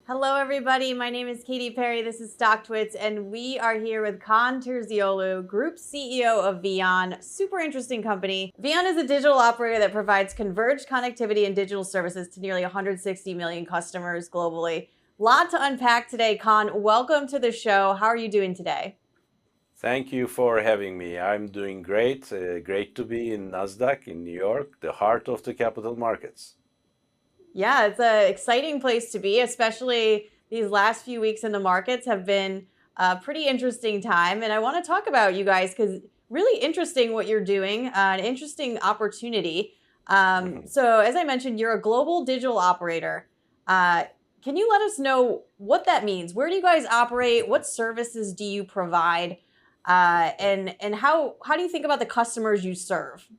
Hello, everybody. My name is Katie Perry. This is Stocktwits, and we are here with Kaan Terzioğlu, Group CEO of VEON. Super interesting company. VEON is a digital operator that provides converged connectivity and digital services to nearly 160 million customers globally. Lot to unpack today, Kaan. Welcome to the show. How are you doing today? Thank you for having me. I'm doing great. Great to be in Nasdaq in New York, the heart of the capital markets. Yeah, it's an exciting place to be, especially these last few weeks in the markets have been a pretty interesting time. And I want to talk about you guys because really interesting what you're doing, an interesting opportunity. Mhm. So, as I mentioned, you're a global digital operator. Uh, can you let us know what that means? Where do you guys operate? What services do you provide? And how do you think about the customers you serve?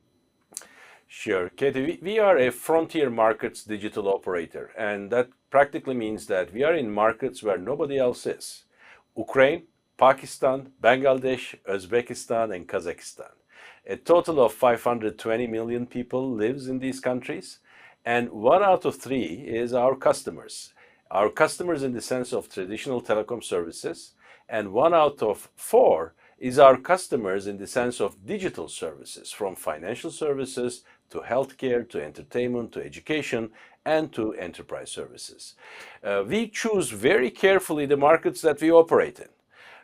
Sure, Katie. We are a frontier markets digital operator, and that practically means that we are in markets where nobody else is. Ukraine, Pakistan, Bangladesh, Uzbekistan, and Kazakhstan. A total of 520 million people lives in these countries, and 1 out of 3 is our customers. Our customers in the sense of traditional telecom services, and 1 out of 4 is our customers in the sense of digital services, from financial services to healthcare, to entertainment, to education, and to enterprise services. We choose very carefully the markets that we operate in.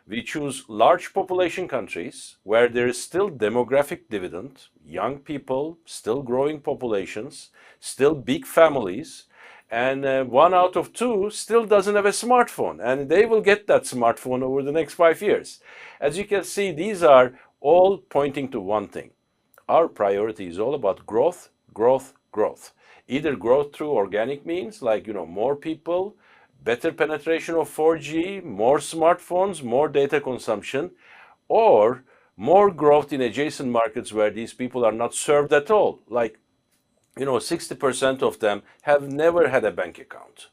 We choose large population countries where there is still demographic dividend, young people, still growing populations, still big families, and 1 out of 2 still doesn't have a smartphone, and they will get that smartphone over the next 5 years. As you can see, these are all pointing to one thing. Our priority is all about growth, growth, growth. Either growth through organic means, like more people, better penetration of 4G, more smartphones, more data consumption, or more growth in adjacent markets where these people are not served at all. Like 60% of them have never had a bank account.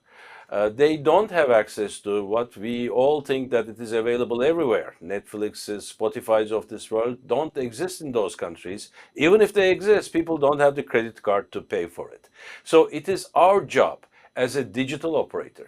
They don't have access to what we all think that it is available everywhere. Netflix's, Spotify's of this world don't exist in those countries. Even if they exist, people don't have the credit card to pay for it. So it is our job as a digital operator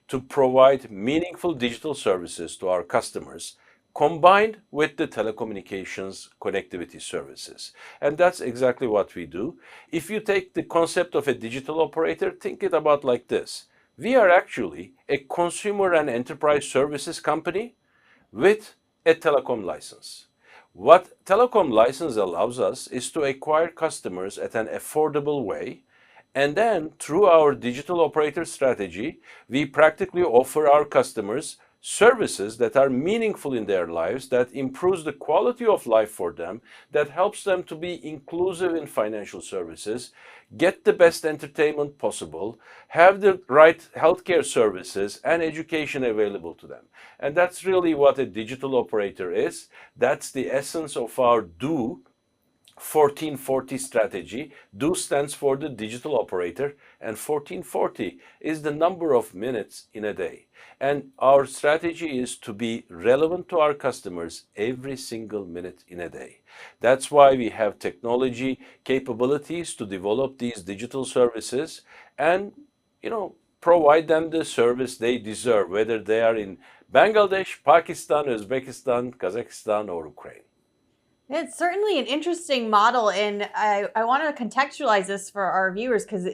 to provide meaningful digital services to our customers combined with the telecommunications connectivity services. And that's exactly what we do. If you take the concept of a digital operator, think it about like this. We are actually a consumer and enterprise services company with a telecom license. What telecom license allows us is to acquire customers at an affordable way, and then through our digital operator strategy, we practically offer our customers services that are meaningful in their lives, that improves the quality of life for them, that helps them to be inclusive in financial services, get the best entertainment possible, have the right healthcare services and education available to them. And that's really what a digital operator is. That's the essence of our do 1440 strategy. Do stands for the digital operator, and 1440 is the number of minutes in a day. And our strategy is to be relevant to our customers every single minute in a day. That's why we have technology capabilities to develop these digital services and, provide them the service they deserve, whether they are in Bangladesh, Pakistan, Uzbekistan, Kazakhstan, or Ukraine. It's certainly an interesting model, and I want to contextualize this for our viewers because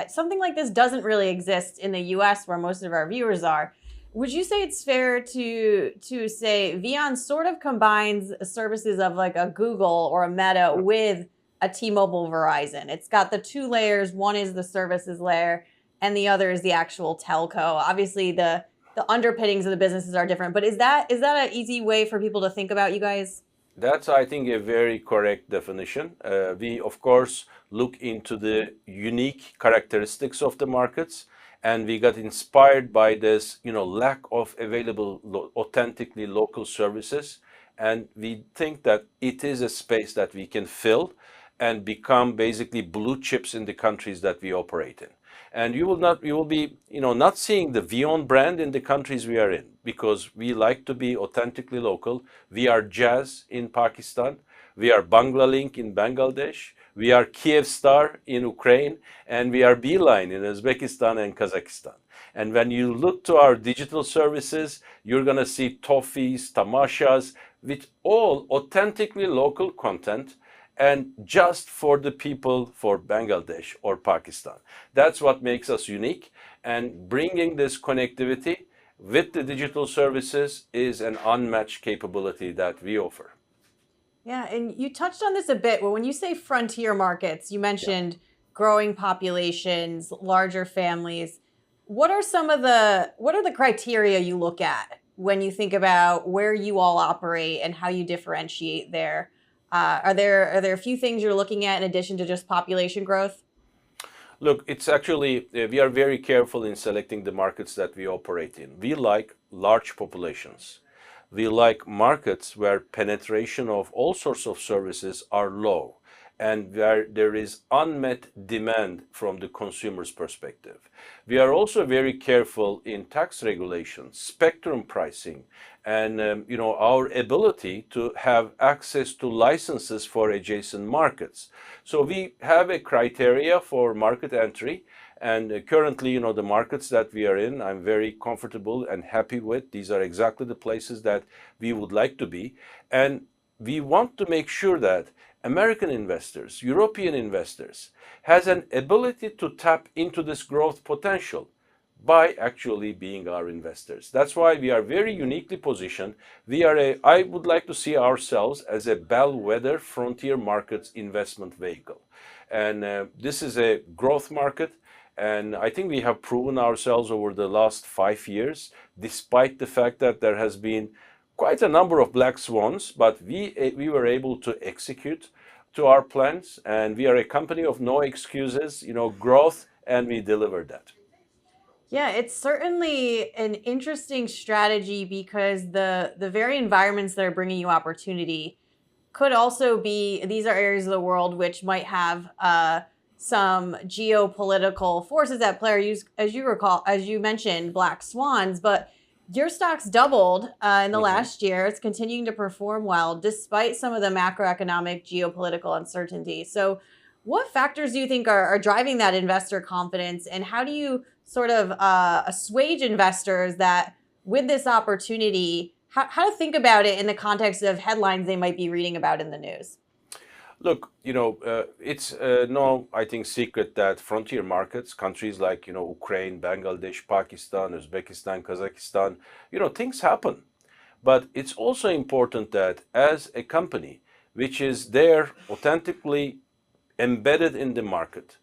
something like this doesn't really exist in the U.S. where most of our viewers are. Would you say it's fair to say VEON sort of combines services of like a Google or a Meta with a T-Mobile Verizon? It's got the two layers. One is the services layer, and the other is the actual telco. Obviously, the underpinnings of the businesses are different, but is that an easy way for people to think about you guys? That's, I think, a very correct definition. We, of course, look into the unique characteristics of the markets, and we got inspired by this, lack of available, authentically local services. And we think that it is a space that we can fill and become basically blue chips in the countries that we operate in. And you will be, not seeing the VEON brand in the countries we are in because we like to be authentically local. We are Jazz in Pakistan. We are Banglalink in Bangladesh. We are Kyivstar in Ukraine, and we are Beeline in Uzbekistan and Kazakhstan. And when you look to our digital services, you're going to see toffees, tamashas, with all authentically local content and just for the people for Bangladesh or Pakistan. That's what makes us unique. And bringing this connectivity with the digital services is an unmatched capability that we offer. Yeah, and you touched on this a bit. Well, when you say frontier markets, you Yeah. mentioned growing populations, larger families. What are the criteria you look at when you think about where you all operate and how you differentiate there? Are there a few things you're looking at in addition to just population growth? Look, it's actually, we are very careful in selecting the markets that we operate in. We like large populations. We like markets where penetration of all sorts of services are low and where there is unmet demand from the consumer's perspective. We are also very careful in tax regulations, spectrum pricing, and our ability to have access to licenses for adjacent markets. So we have a criteria for market entry, and currently, the markets that we are in, I'm very comfortable and happy with. These are exactly the places that we would like to be. And we want to make sure that American investors, European investors, has an ability to tap into this growth potential by actually being our investors. That's why we are very uniquely positioned. I would like to see ourselves as a bellwether frontier markets investment vehicle. And this is a growth market. And I think we have proven ourselves over the last 5 years, despite the fact that there has been quite a number of black swans, but we were able to execute to our plans. And we are a company of no excuses, growth, and we delivered that. Yeah, it's certainly an interesting strategy because the very environments that are bringing you opportunity could also be these are areas of the world which might have some geopolitical forces at play. As you recall, as you mentioned, black swans, but your stock's doubled in the Mhm. last year. It's continuing to perform well despite some of the macroeconomic geopolitical uncertainty. So, what factors do you think are driving that investor confidence, and how do you sort of assuage investors that with this opportunity, how to think about it in the context of headlines they might be reading about in the news? Look, it's no, I think, secret that frontier markets, countries like, Ukraine, Bangladesh, Pakistan, Uzbekistan, Kazakhstan, things happen. But it's also important that as a company which is there authentically embedded in the market,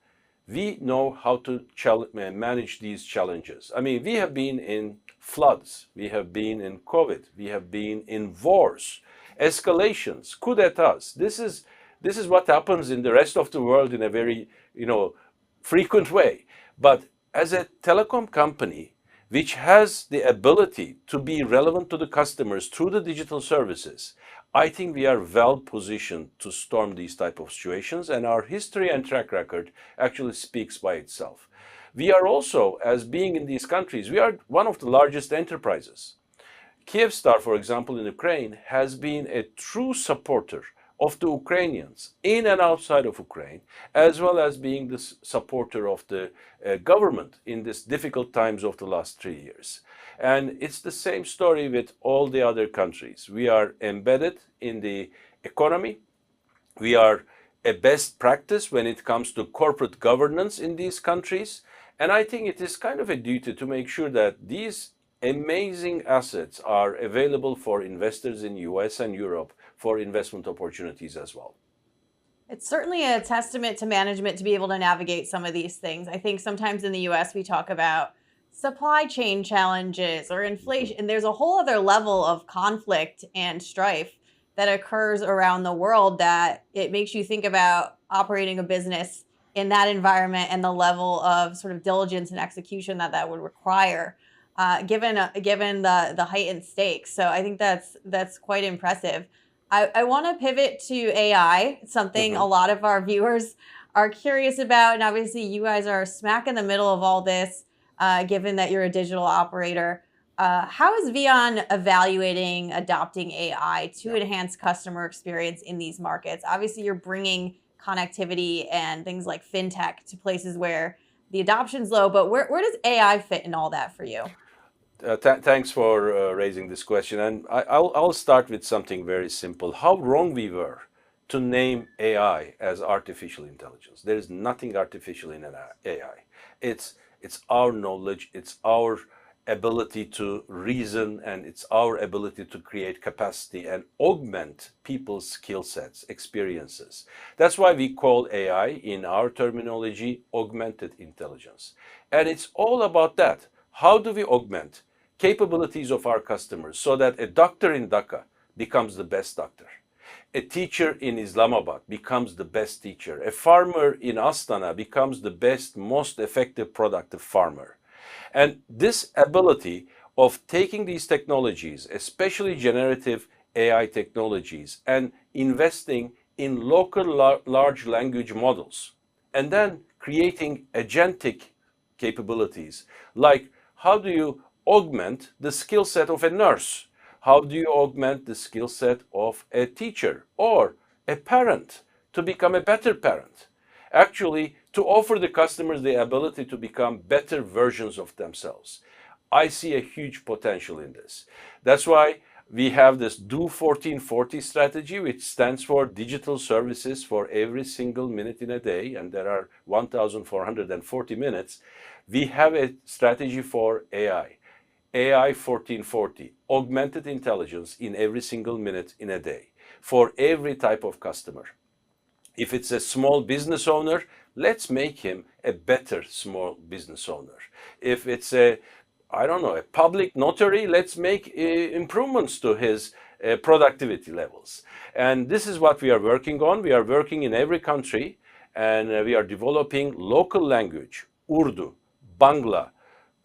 we know how to manage these challenges. I mean, we have been in floods, we have been in COVID, we have been in wars, escalations, coup d'etats. This is what happens in the rest of the world in a very, frequent way. But as a telecom company, which has the ability to be relevant to the customers through the digital services, I think we are well positioned to storm these type of situations, and our history and track record actually speaks by itself. We are also, as being in these countries, we are one of the largest enterprises. Kyivstar, for example, in Ukraine, has been a true supporter of the Ukrainians in and outside of Ukraine, as well as being the supporter of the government in these difficult times of the last 3 years. And it's the same story with all the other countries. We are embedded in the economy. We are a best practice when it comes to corporate governance in these countries. And I think it is kind of a duty to make sure that these amazing assets are available for investors in US and Europe for investment opportunities as well. It's certainly a testament to management to be able to navigate some of these things. I think sometimes in the US, we talk about supply chain challenges or inflation, and there's a whole other level of conflict and strife that occurs around the world that it makes you think about operating a business in that environment and the level of sort of diligence and execution that would require, given the heightened stakes. So I think that's quite impressive. I want to pivot to AI. It's something a Mhm. lot of our viewers are curious about. And obviously, you guys are smack in the middle of all this, given that you're a digital operator. How is VEON evaluating adopting AI to Yeah. enhance customer experience in these markets? Obviously, you're bringing connectivity and things like fintech to places where the adoption's low, but where does AI fit in all that for you? Thanks for raising this question, and I'll start with something very simple. How wrong we were to name AI as artificial intelligence. There is nothing artificial in an AI. It's our knowledge, it's our ability to reason, and it's our ability to create capacity and augment people's skill sets, experiences. That's why we call AI, in our terminology, augmented intelligence. And it's all about that. How do we augment capabilities of our customers so that a doctor in Dhaka becomes the best doctor? A teacher in Islamabad becomes the best teacher. A farmer in Astana becomes the best, most effective, productive farmer. And this ability of taking these technologies, especially generative AI technologies, and investing in local large language models, and then creating agentic capabilities, like how do you augment the skill set of a nurse? How do you augment the skill set of a teacher or a parent to become a better parent? Actually, to offer the customers the ability to become better versions of themselves. I see a huge potential in this. That's why we have this Do 1440 strategy, which stands for digital services for every single minute in a day, and there are 1,440 minutes. We have a strategy for AI. AI 1440, augmented intelligence in every single minute in a day for every type of customer. If it's a small business owner, let's make him a better small business owner. If it's a public notary, let's make improvements to his productivity levels. And this is what we are working on. We are working in every country, and we are developing local language, Urdu, Bangla,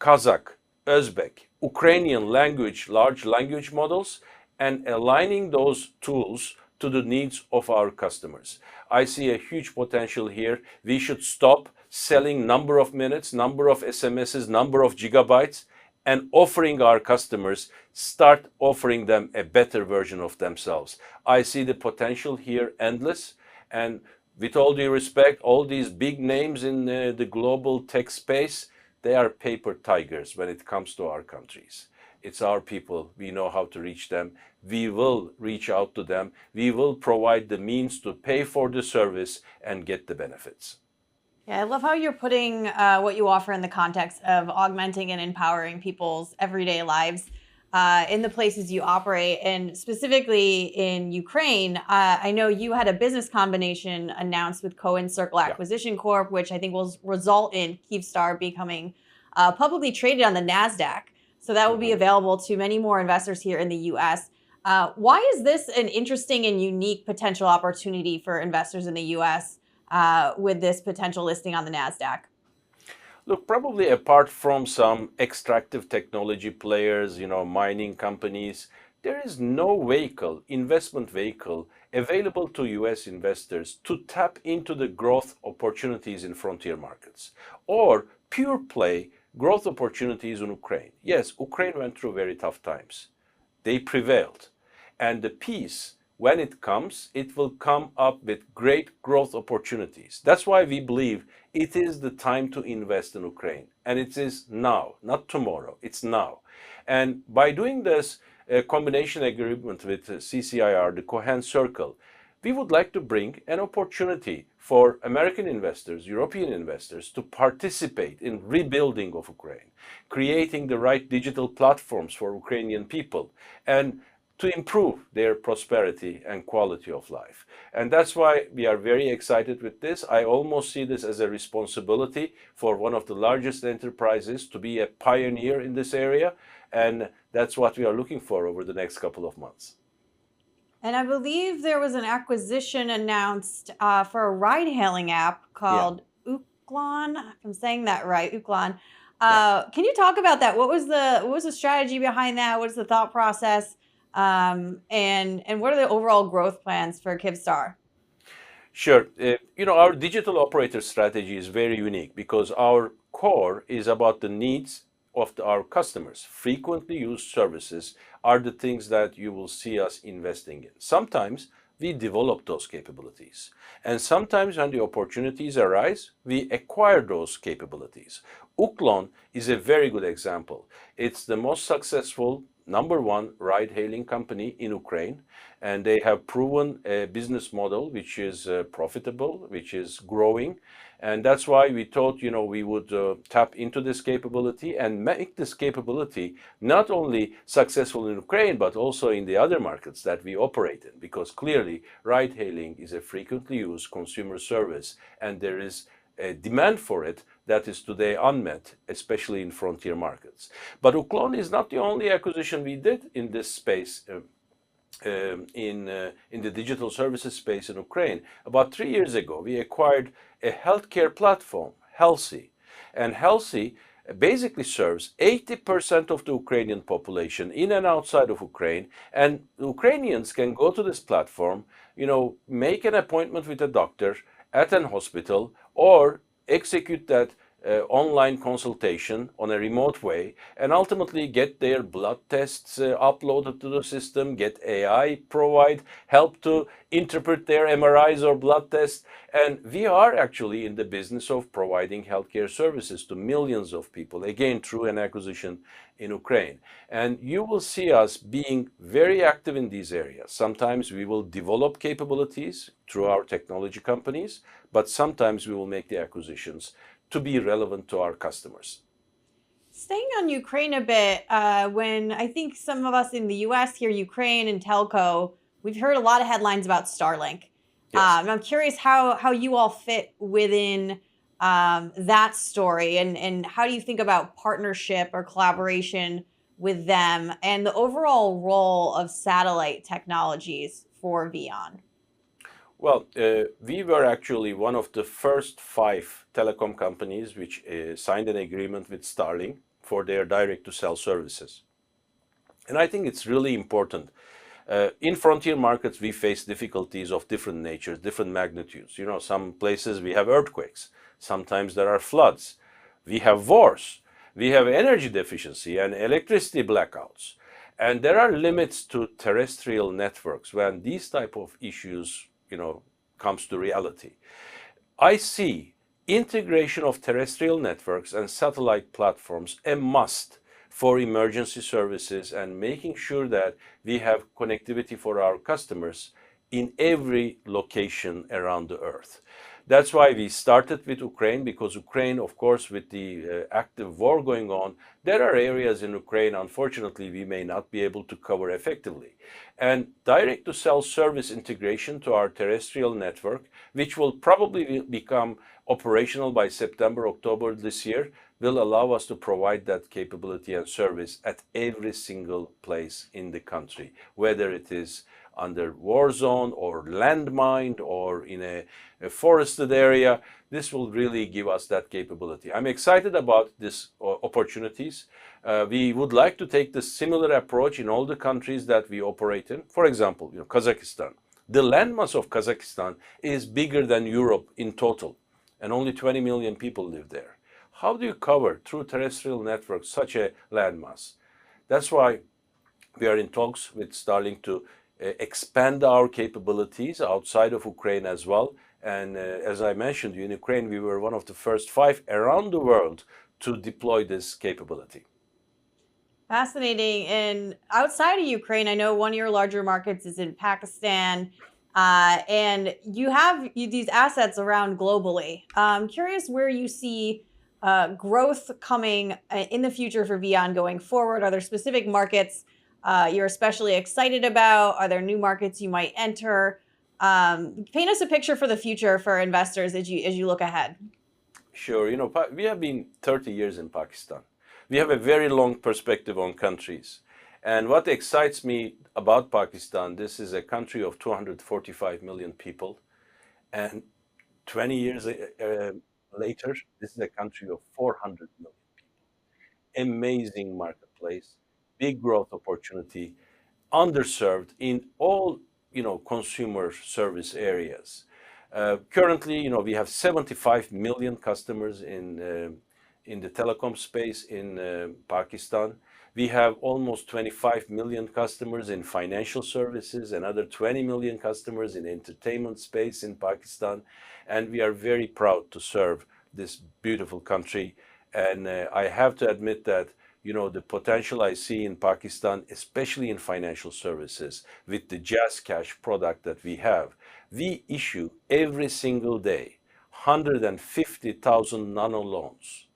Kazakh, Uzbek, Ukrainian language, large language models, and aligning those tools to the needs of our customers. I see a huge potential here. We should stop selling number of minutes, number of SMSs, number of gigabytes, and offering our customers, start offering them a better version of themselves. I see the potential here endless, and with all due respect, all these big names in the global tech space, they are paper tigers when it comes to our countries. It's our people. We know how to reach them. We will reach out to them. We will provide the means to pay for the service and get the benefits. Yeah, I love how you're putting what you offer in the context of augmenting and empowering people's everyday lives in the places you operate. And specifically in Ukraine, I know you had a business combination announced with Cohen Circle Acquisition Corp, which I think will result in Kyivstar becoming publicly traded on the NASDAQ. So that will be available to many more investors here in the U.S. Why is this an interesting and unique potential opportunity for investors in the U.S. With this potential listing on the NASDAQ? Look, probably apart from some extractive technology players, mining companies, there is no investment vehicle available to US investors to tap into the growth opportunities in frontier markets or pure play growth opportunities in Ukraine. Yes, Ukraine went through very tough times. They prevailed. And the peace, when it comes, it will come up with great growth opportunities. That's why we believe it is the time to invest in Ukraine. And it is now, not tomorrow, it's now. And by doing this combination agreement with CCIR, the Cohen Circle, we would like to bring an opportunity for American investors, European investors to participate in rebuilding of Ukraine, creating the right digital platforms for Ukrainian people, and to improve their prosperity and quality of life. And that's why we are very excited with this. I almost see this as a responsibility for one of the largest enterprises to be a pioneer in this area. And that's what we are looking for over the next couple of months. And I believe there was an acquisition announced for a ride-hailing app called Uklon. If I'm saying that right, Uklon. Can you talk about that? What was the strategy behind that? What is the thought process? And what are the overall growth plans for Kyivstar? Sure. Our digital operator strategy is very unique because our core is about the needs of our customers. Frequently used services are the things that you will see us investing in. Sometimes we develop those capabilities. And sometimes when the opportunities arise, we acquire those capabilities. Uklon is a very good example. It's the most successful number one ride-hailing company in Ukraine, and they have proven a business model which is profitable, which is growing, and that's why we thought, we would tap into this capability and make this capability not only successful in Ukraine, but also in the other markets that we operate in, because clearly ride-hailing is a frequently used consumer service, and there is a demand for it that is today unmet, especially in frontier markets. But Uklon is not the only acquisition we did in this space. In the digital services space in Ukraine. About 3 years ago, we acquired a healthcare platform, Healthy. And Healthy basically serves 80% of the Ukrainian population in and outside of Ukraine. And Ukrainians can go to this platform, make an appointment with a doctor at an hospital or execute that online consultation on a remote way and ultimately get their blood tests uploaded to the system, get AI provide help to interpret their MRIs or blood tests. And we are actually in the business of providing healthcare services to millions of people, again, through an acquisition in Ukraine. And you will see us being very active in these areas. Sometimes we will develop capabilities through our technology companies, but sometimes we will make the acquisitions to be relevant to our customers. Staying on Ukraine a bit, when I think some of us in the US hear Ukraine and telco, we've heard a lot of headlines about Starlink. Yes. And I'm curious how you all fit within that story, and how do you think about partnership or collaboration with them and the overall role of satellite technologies for VEON? Well, we were actually one of the first 5 telecom companies which signed an agreement with Starlink for their direct-to-cell services. And I think it's really important. In frontier markets, we face difficulties of different natures, different magnitudes. Some places we have earthquakes. Sometimes there are floods. We have wars. We have energy deficiency and electricity blackouts. And there are limits to terrestrial networks when these type of issues comes to reality. I see integration of terrestrial networks and satellite platforms a must for emergency services and making sure that we have connectivity for our customers in every location around the earth. That's why we started with Ukraine, because Ukraine, of course, with the active war going on, there are areas in Ukraine, unfortunately, we may not be able to cover effectively. And direct-to-cell service integration to our terrestrial network, which will probably become operational by September, October this year, will allow us to provide that capability and service at every single place in the country, whether it is under war zone or landmined or in a forested area. This will really give us that capability. I'm excited about these opportunities. We would like to take the similar approach in all the countries that we operate in. For example, Kazakhstan. The landmass of Kazakhstan is bigger than Europe in total, and only 20 million people live there. How do you cover through terrestrial networks such a landmass? That's why we are in talks with Starlink to expand our capabilities outside of Ukraine as well. And as I mentioned, in Ukraine, we were one of the first 5 around the world to deploy this capability. Fascinating. And outside of Ukraine, I know one of your larger markets is in Pakistan, and you have these assets around globally. I'm curious where you see growth coming in the future for VEON going forward. Are there specific markets you're especially excited about? Are there new markets you might enter? Paint us a picture for the future for investors as you look ahead. Sure. We have been 30 years in Pakistan. We have a very long perspective on countries. And what excites me about Pakistan, this is a country of 245 million people. And 20 years later, this is a country of 400 million people. Amazing marketplace, big growth opportunity, underserved in all, consumer service areas. Currently, we have 75 million customers in the telecom space in Pakistan. We have almost 25 million customers in financial services, another 20 million customers in entertainment space in Pakistan, and we are very proud to serve this beautiful country. And I have to admit that, you know, the potential I see in Pakistan, especially in financial services, with the Jazz Cash product that we have, we issue every single day 150,000 nano loans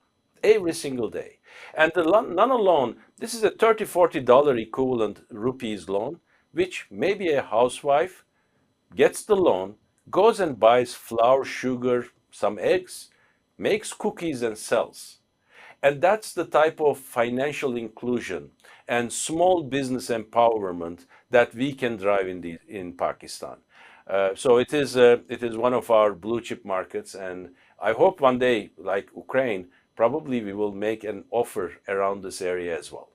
every single day. And the nano loan, this is a $30, $40 equivalent rupees loan, which maybe a housewife gets the loan, goes and buys flour, sugar, some eggs, makes cookies and sells. And that's the type of financial inclusion and small business empowerment that we can drive in Pakistan. So it is one of our blue chip markets, and I hope one day, like Ukraine, probably we will make an offer around this area as well.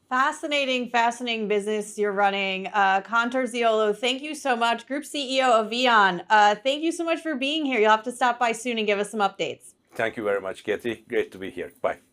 Fascinating, fascinating business you're running. Kaan Terzioğlu, thank you so much. Group CEO of VEON. Thank you so much for being here. You'll have to stop by soon and give us some updates. Thank you very much, Katie. Great to be here. Bye.